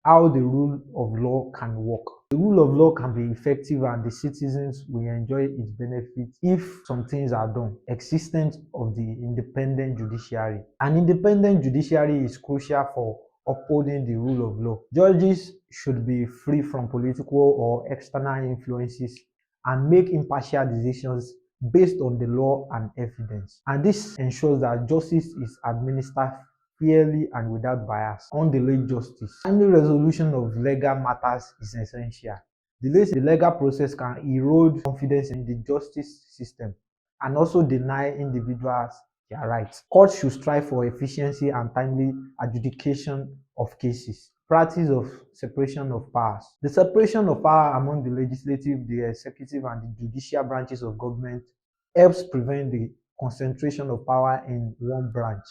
how the rule of law can work. The rule of law can be effective and the citizens will enjoy its benefits if some things are done. Existence of the independent judiciary. An independent judiciary is crucial for upholding the rule of law. Judges should be free from political or external influences and make impartial decisions based on the law and evidence. And this ensures that justice is administered fairly and without bias. Undelayed justice. Timely resolution of legal matters is essential. Delays in the legal process can erode confidence in the justice system and also deny individuals their rights. Courts should strive for efficiency and timely adjudication of cases. Practice of separation of powers. The separation of power among the legislative, the executive, and the judicial branches of government helps prevent the concentration of power in one branch.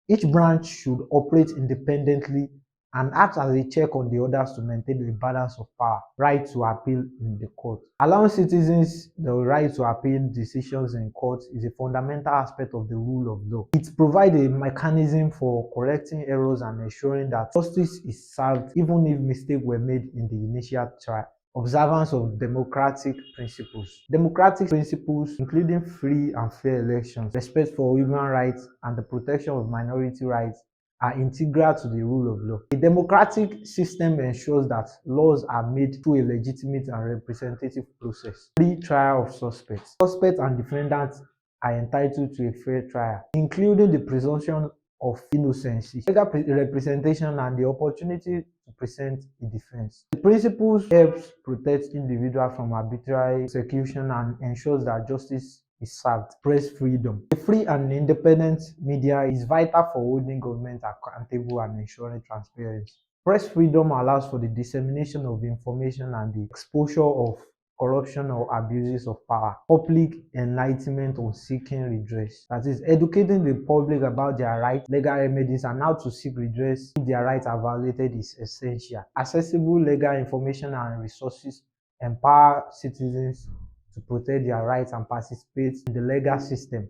Each branch should operate independently and act as a check on the others to maintain a balance of power. Right to appeal in the court. Allowing citizens the right to appeal decisions in court is a fundamental aspect of the rule of law. It provides a mechanism for correcting errors and ensuring that justice is served even if mistakes were made in the initial trial. Observance of democratic principles. Democratic principles, including free and fair elections, respect for human rights, and the protection of minority rights, are integral to the rule of law. A democratic system ensures that laws are made through a legitimate and representative process. Free trial of suspects. Suspects and defendants are entitled to a fair trial, including the presumption of innocence, legal representation, and the opportunity to present a defense. The principles helps protect individuals from arbitrary execution and ensures that justice is served. Press freedom. A free and independent media is vital for holding government accountable and ensuring transparency. Press freedom allows for the dissemination of information and the exposure of corruption or abuses of power. Public enlightenment on seeking redress. That is, educating the public about their rights, legal remedies, and how to seek redress if their rights are violated is essential. Accessible legal information and resources empower citizens to protect their rights and participate in the legal system.